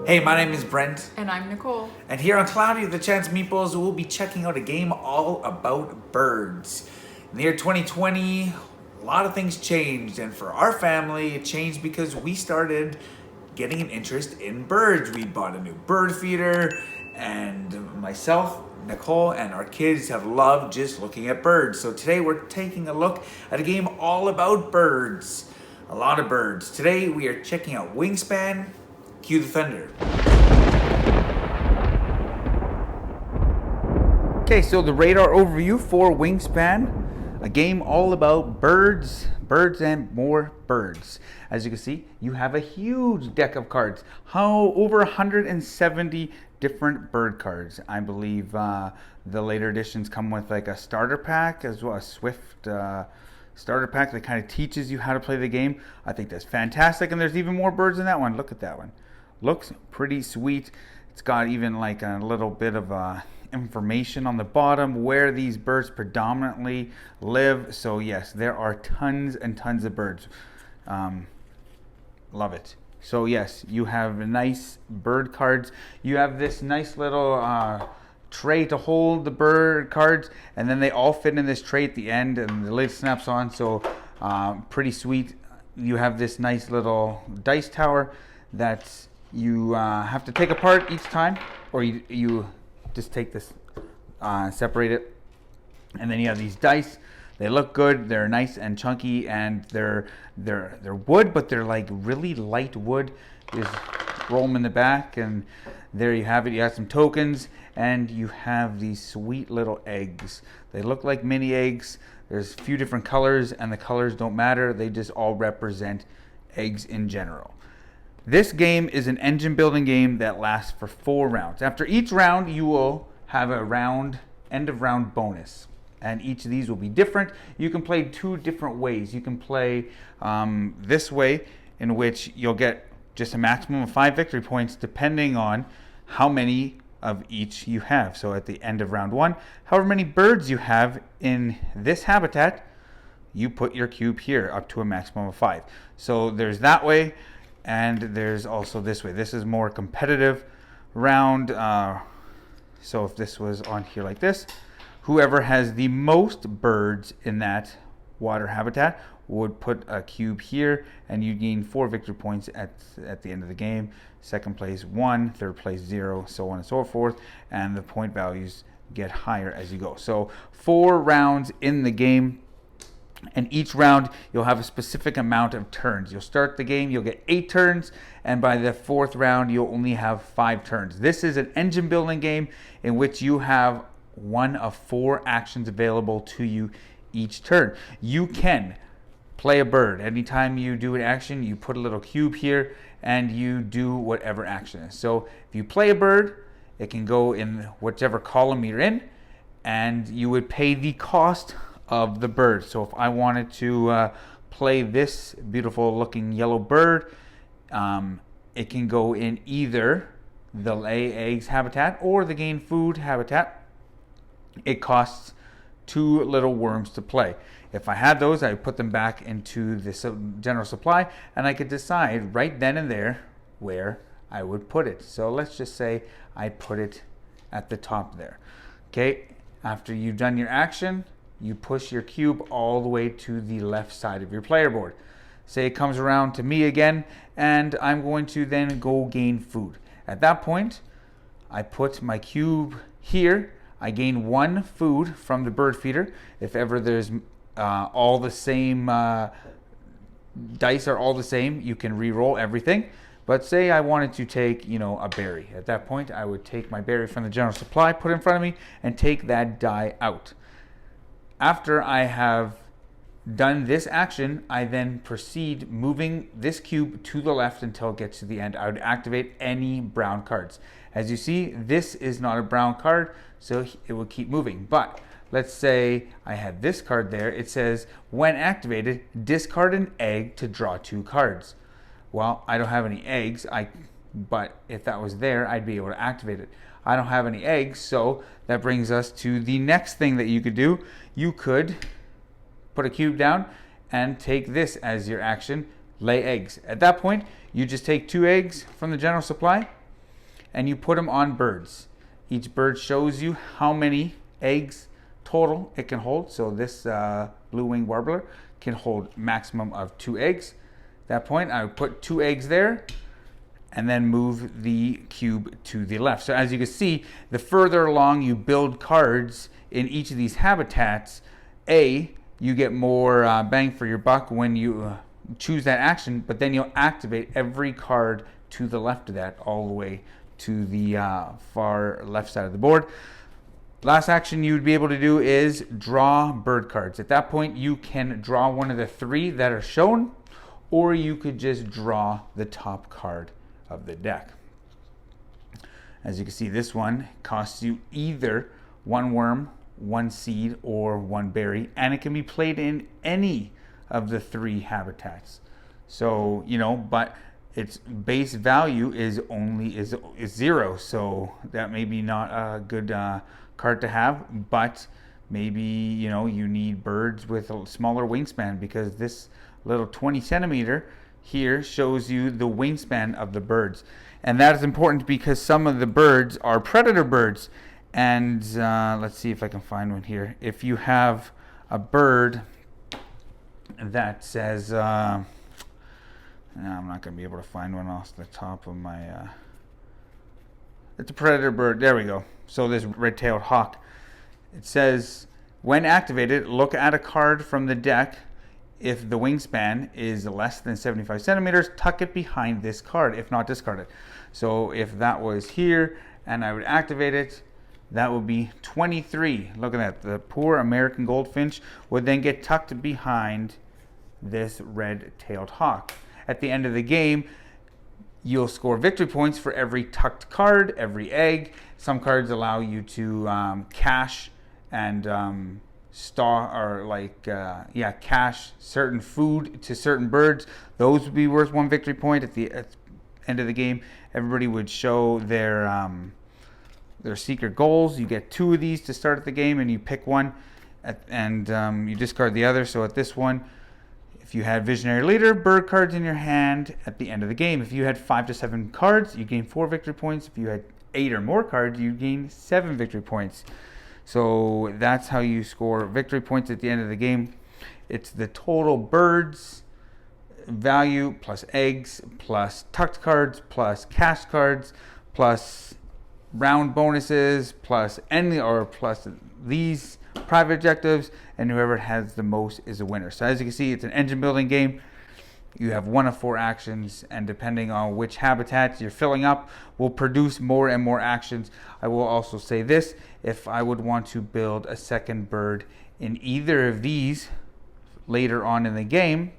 Hey, my name is Brent. And I'm Nicole. And here on Cloudy with the Chance of Meeples, we'll be checking out a game all about birds. In the year 2020, a lot of things changed. And for our family, it changed because we started getting an interest in birds. We bought a new bird feeder, and myself, Nicole, and our kids have loved just looking at birds. So today we're taking a look at a game all about birds. A lot of birds. Today we are checking out Wingspan. Cue the thunder. Okay, so the radar overview for Wingspan, a game all about birds and more birds. As you can see, you have a huge deck of cards. Over 170 different bird cards. I believe the later editions come with like a starter pack as well, a Swift starter pack that kind of teaches you how to play the game. I think that's fantastic, and there's even more birds in that one. Look at that one. Looks pretty sweet. It's got even like a little bit of information on the bottom where these birds predominantly live. So yes, there are tons and tons of birds. Love it. So yes, you have nice bird cards. You have this nice little tray to hold the bird cards, and then they all fit in this tray at the end, and the lid snaps on. So pretty sweet. You have this nice little dice tower that you have to take apart each time, or you just take this, separate it, and then you have these dice. They look good. They're nice and chunky, and they're wood, but they're like really light wood. Just roll them in the back, and there you have it. You have some tokens, and you have these sweet little eggs. They look like mini eggs. There's a few different colors, and the colors don't matter. They just all represent eggs in general. This game is an engine building game that lasts for 4 rounds. After each round, you will have a end of round bonus. And each of these will be different. You can play 2 different ways. You can play this way, in which you'll get just a maximum of 5 victory points depending on how many of each you have. So at the end of round 1, however many birds you have in this habitat, you put your cube here up to a maximum of 5. So there's that way. And there's also this way. This is more competitive round. So if this was on here like this, whoever has the most birds in that water habitat would put a cube here, and you gain 4 victory points at the end of the game. Second place 1, third place 0, so on and so forth. And the point values get higher as you go. So 4 rounds in the game. And each round, you'll have a specific amount of turns. You'll start the game, you'll get 8 turns, and by the 4th round, you'll only have 5 turns. This is an engine building game in which you have one of 4 actions available to you each turn. You can play a bird. Anytime you do an action, you put a little cube here, and you do whatever action is. So if you play a bird, it can go in whichever column you're in, and you would pay the cost of the bird. So if I wanted to play this beautiful looking yellow bird, it can go in either the lay eggs habitat or the gain food habitat. It costs 2 little worms to play. If I had those, I would put them back into the general supply, and I could decide right then and there where I would put it. So let's just say I put it at the top there. Okay, after you've done your action, you push your cube all the way to the left side of your player board. Say it comes around to me again, and I'm going to then go gain food. At that point, I put my cube here. I gain 1 food from the bird feeder. If ever there's all the same, dice are all the same, you can re-roll everything. But say I wanted to take, a berry. At that point, I would take my berry from the general supply, put it in front of me, and take that die out. After I have done this action, I then proceed moving this cube to the left until it gets to the end. I would activate any brown cards. As you see, this is not a brown card, so it will keep moving. But let's say I had this card there. It says, when activated, discard an egg to draw 2 cards. Well, I don't have any eggs, but if that was there, I'd be able to activate it. I don't have any eggs, so that brings us to the next thing that you could do. You could put a cube down and take this as your action, lay eggs. At that point, you just take 2 eggs from the general supply, and you put them on birds. Each bird shows you how many eggs total it can hold. So this blue-winged warbler can hold maximum of 2 eggs. At that point, I would put 2 eggs there and then move the cube to the left. So as you can see, the further along you build cards in each of these habitats, you get more bang for your buck when you choose that action, but then you'll activate every card to the left of that, all the way to the far left side of the board. Last action you would be able to do is draw bird cards. At that point, you can draw one of the 3 that are shown, or you could just draw the top card of the deck. As you can see, this one costs you either 1 worm, 1 seed, or 1 berry, and it can be played in any of the 3 habitats. So, but its base value is 0, so that may be not a good card to have, but maybe you need birds with a smaller wingspan, because this little 20 centimeter here shows you the wingspan of the birds, and that is important because some of the birds are predator birds. And let's see if I can find one here. If you have a bird that says I'm not going to be able to find one off the top of my it's a predator bird. There we go. So this red-tailed hawk, it says, when activated, look at a card from the deck. If the wingspan is less than 75 centimeters, tuck it behind this card. If not, discard it. So if that was here and I would activate it, that would be 23. Look at that. The poor American goldfinch would then get tucked behind this red-tailed hawk. At the end of the game, you'll score victory points for every tucked card, every egg. Some cards allow you to cash and cash certain food to certain birds. Those would be worth 1 victory point. At the end of the game, everybody would show their secret goals. You get 2 of these to start at the game, and you pick one, and you discard the other. So at this one, if you had Visionary Leader, bird cards in your hand at the end of the game. If you had 5 to 7 cards, you gain 4 victory points. If you had 8 or more cards, you gain 7 victory points. So that's how you score victory points at the end of the game. It's the total birds value plus eggs plus tucked cards plus cash cards plus round bonuses plus these private objectives, and whoever has the most is a winner. So as you can see, it's an engine building game. You have 1 of 4 actions, and depending on which habitat you're filling up will produce more and more actions. I will also say this: if I would want to build a second bird in either of these later on in the game,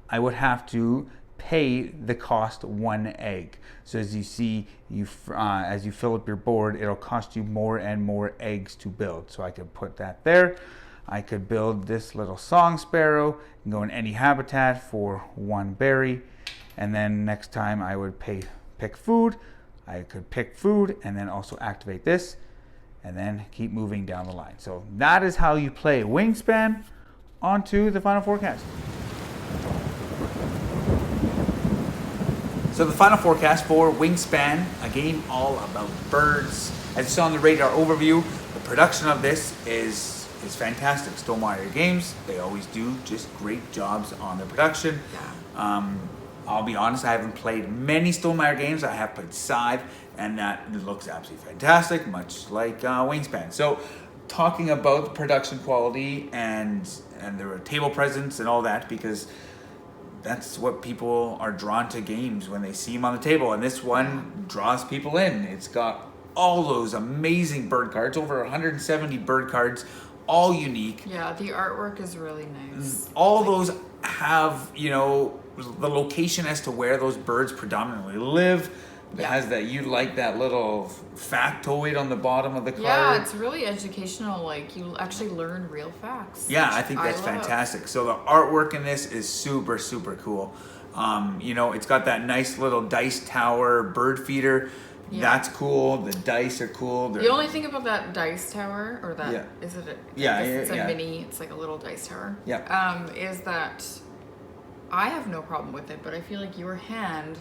I would have to pay the cost 1 egg. So as you see, as you fill up your board, it'll cost you more and more eggs to build. So I could put that there. I could build this little song sparrow and go in any habitat for 1 berry. And then next time I would pick food. I could pick food and then also activate this and then keep moving down the line. So that is how you play Wingspan. On to the final forecast. So the final forecast for Wingspan, a game all about birds. As you saw on the radar overview, the production of this is fantastic. Stonemaier Games, they always do just great jobs on their production. Yeah. I'll be honest, I haven't played many Stonemaier games. I have played Scythe, and that looks absolutely fantastic, much like Wingspan. So talking about the production quality and the table presence and all that, because that's what people are drawn to games when they see them on the table, and this one draws people in. It's got all those amazing bird cards, over 170 bird cards, all unique. Yeah, the artwork is really nice. All those have, the location as to where those birds predominantly live. It has that, you like that little factoid on the bottom of the card. Yeah, it's really educational. Like, you actually learn real facts. Yeah, I think that's fantastic. So the artwork in this is super, super cool. It's got that nice little dice tower bird feeder. Yeah. That's cool. The dice are cool. The only thing about that dice tower, or that is it? It's a mini. It's like a little dice tower. Yeah. Is that I have no problem with it, but I feel like your hand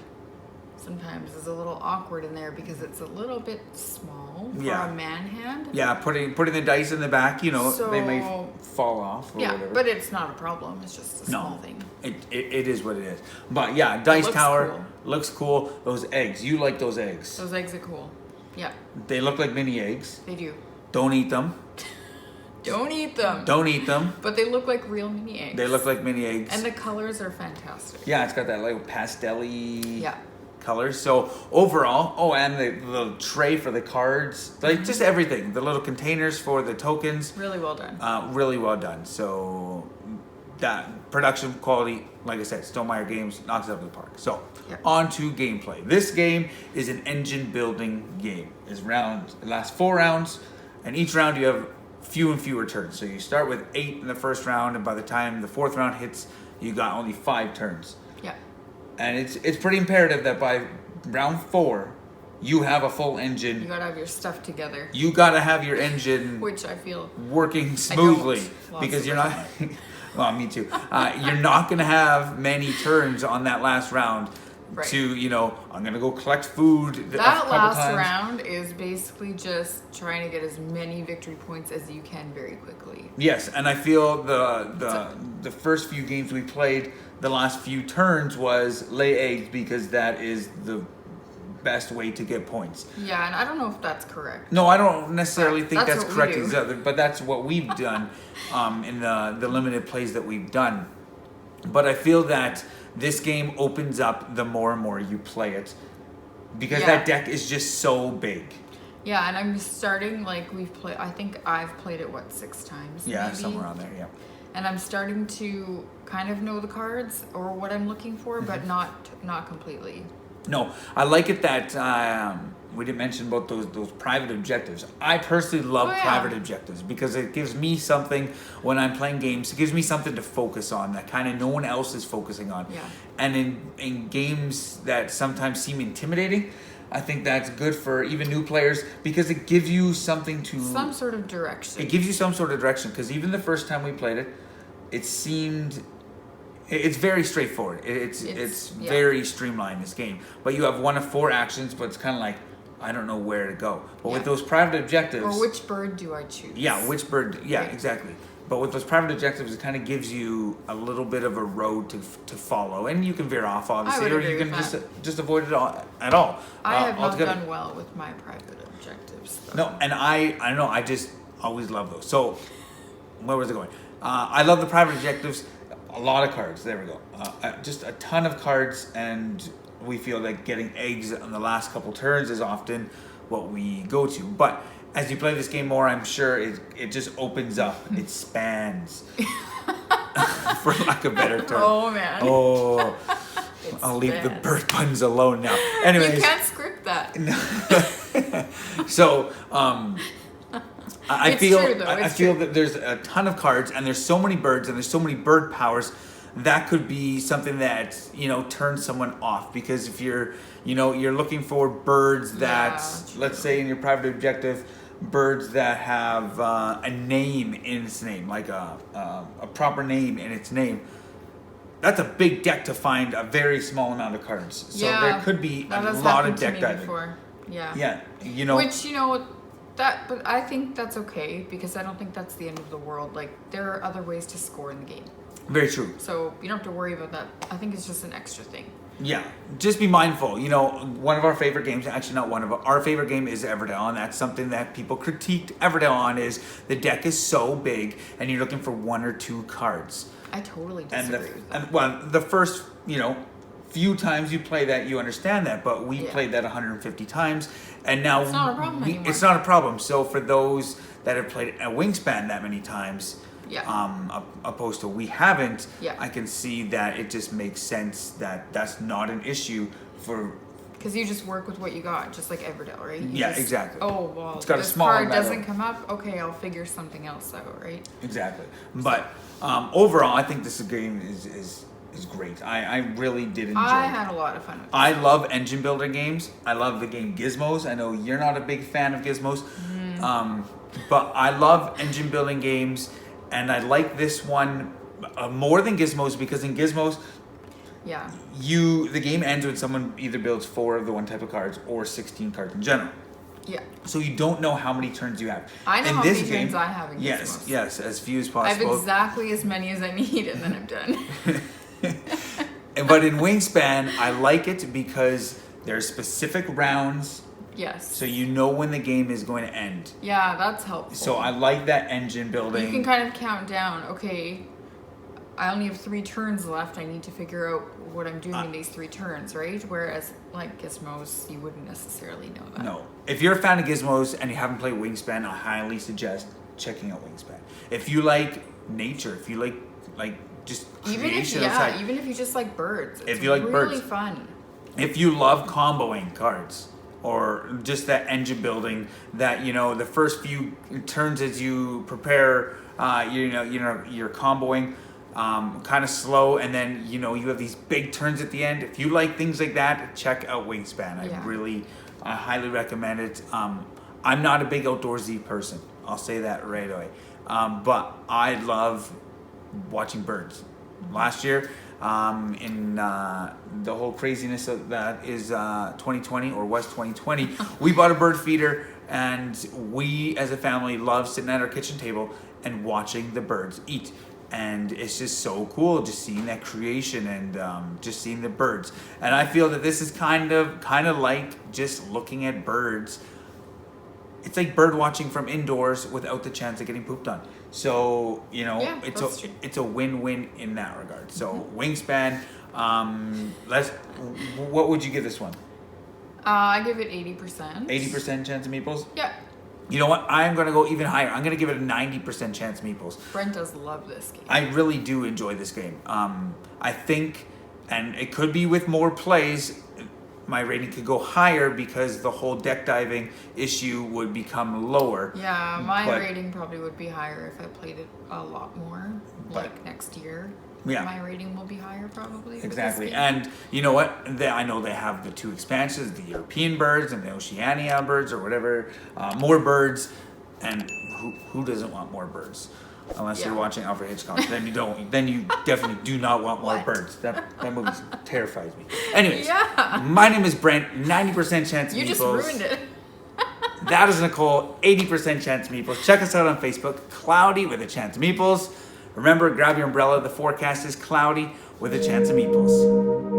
sometimes is a little awkward in there because it's a little bit small for a man hand. Yeah, putting the dice in the back, they may fall off or whatever. But it's not a problem. It's just a small thing. It is what it is. But yeah, Dice Tower looks cool. Those eggs, you like those eggs. Those eggs are cool. Yeah. They look like mini eggs. They do. Don't eat them. Don't eat them. Don't eat them. But they look like real mini eggs. They look like mini eggs. And the colors are fantastic. Yeah, it's got that like pastel-y colors. So overall, and the tray for the cards, like just everything. The little containers for the tokens. Really well done. Really well done. So that production quality, like I said, Stonemaier Games knocks it out of the park. So on to gameplay. This game is an engine building game. It lasts 4 rounds, and each round you have few and fewer turns. So you start with 8 in the first round, and by the time the 4th round hits, you got only 5 turns. Yeah. And it's pretty imperative that by round 4, you have a full engine. You gotta have your stuff together. You gotta have your engine, which I feel working smoothly, because you're not. Well, me too. You're not gonna have many turns on that last round. Right. To I'm gonna go collect food. That last round is basically just trying to get as many victory points as you can very quickly. Yes, and I feel the first few games we played, the last few turns was lay eggs, because that is the best way to get points. Yeah, and I don't know if that's correct. No, I don't necessarily think that's correct either, but that's what we've done in the limited plays that we've done. But I feel that this game opens up the more and more you play it, because that deck is just so big. Yeah, and I'm starting, I think I've played it, 6 times? Yeah, maybe? somewhere around there, yeah. And I'm starting to kind of know the cards or what I'm looking for, but not completely. No, I like it that we didn't mention about those private objectives. I personally love private objectives, because it gives me something when I'm playing games. It gives me something to focus on that kind of no one else is focusing on. Yeah. And in games that sometimes seem intimidating, I think that's good for even new players, because it gives you something to... some sort of direction. It gives you some sort of direction, because even the first time we played it, it seemed... It's very straightforward. It's very streamlined, this game. But you have 1 of 4 actions, but it's kind of like, I don't know where to go. But with those private objectives... or which bird do I choose? Yeah, which bird... Yeah, right. Exactly. But with those private objectives, it kind of gives you a little bit of a road to follow. And you can veer off, obviously, or you can just avoid it at all. I have not done well with my private objectives, though. No, and I don't know, I just always love those. So, where was it going? I love the private objectives. A lot of cards. There we go. Just a ton of cards, and we feel like getting eggs on the last couple turns is often what we go to. But as you play this game more, I'm sure it just opens up. It spans, for lack of a better term. Oh man. Oh, I'll leave the bird puns alone now. Anyways, you can't script that. So, I feel that there's a ton of cards, and there's so many birds, and there's so many bird powers that could be something that turns someone off, because if you're looking for birds that, let's say in your private objective, birds that have a name in its name, like a proper name in its name. That's a big deck to find a very small amount of cards. So there could be a lot of deck diving. Yeah. Which but I think that's okay, because I don't think that's the end of the world. Like, there are other ways to score in the game. Very true. So you don't have to worry about that. I think it's just an extra thing. Yeah, just be mindful. One of our favorite games, actually not one of our favorite game is Everdell, and that's something that people critiqued Everdell on, is the deck is so big and you're looking for 1 or 2 cards. I totally disagree with that. And the first, few times you play that, you understand that, but we played that 150 times, and now it's not a problem anymore. It's not a problem. So for those that have played a Wingspan that many times, opposed to we haven't, I can see that it just makes sense that that's not an issue for... because you just work with what you got, just like Everdell, right? Exactly. Oh, well, it's got this a small card doesn't come up. Okay, I'll figure something else out, right? Exactly. But overall, I think this game is great. I really did enjoy it. I had a lot of fun with it. I love engine builder games. I love the game Gizmos. I know you're not a big fan of Gizmos. But I love engine building games, and I like this one more than Gizmos, because in Gizmos, Yeah. The game ends when someone either builds 4 of the one type of cards or 16 cards in general. Yeah. So you don't know how many turns you have. I know in how this many game, turns I have in Yes, Gizmos. yes, as few as I have possible. exactly as many as I need, and then I'm done. But in Wingspan, I like it because there's specific rounds, Yes. so you know when the game is going to end. Yeah, that's helpful. So I like that engine building. You can kind of count down. Okay, I only have 3 turns left. I need to figure out what I'm doing in these 3 turns, right? Whereas like Gizmos, you wouldn't necessarily know that. No. If you're a fan of Gizmos and you haven't played Wingspan, I highly suggest checking out Wingspan. If you like nature, if you like just creation outside. Even if you just like birds, it's If you like really birds. fun. If you love comboing cards or just that engine building, that the first few turns as you prepare, you're comboing kind of slow, and then you have these big turns at the end. If you like things like that, check out Wingspan. I highly recommend it. I'm not a big outdoorsy person. I'll say that right away. But I love watching birds. Last year, in the whole craziness of that is 2020 or was 2020, we bought a bird feeder, and we as a family love sitting at our kitchen table and watching the birds eat. And it's just so cool just seeing that creation and just seeing the birds. And I feel that this is kind of like just looking at birds. It's like bird watching from indoors without the chance of getting pooped on. So, it's a win-win in that regard. So, Wingspan, what would you give this one? I give it 80%. 80% Chance of Meeples? Yeah. You know what? I'm going to go even higher. I'm going to give it a 90% Chance of Meeples. Brent does love this game. I really do enjoy this game. I think, and it could be with more plays, my rating could go higher because the whole deck diving issue would become lower. Yeah, my rating probably would be higher if I played it a lot more. Like next year. Yeah. My rating will be higher probably. Exactly. And you know what? I know they have the 2 expansions, the European birds and the Oceania birds or whatever. More birds. And who doesn't want more birds? Unless you're watching Alfred Hitchcock. Then you don't. Then you definitely do not want more birds. That movie terrifies me. Anyways, my name is Brent. 90% Chance of Meeples. You just ruined it. That is Nicole. 80% Chance of Meeples. Check us out on Facebook. Cloudy with a Chance of Meeples. Remember, grab your umbrella. The forecast is cloudy with a chance of meeples.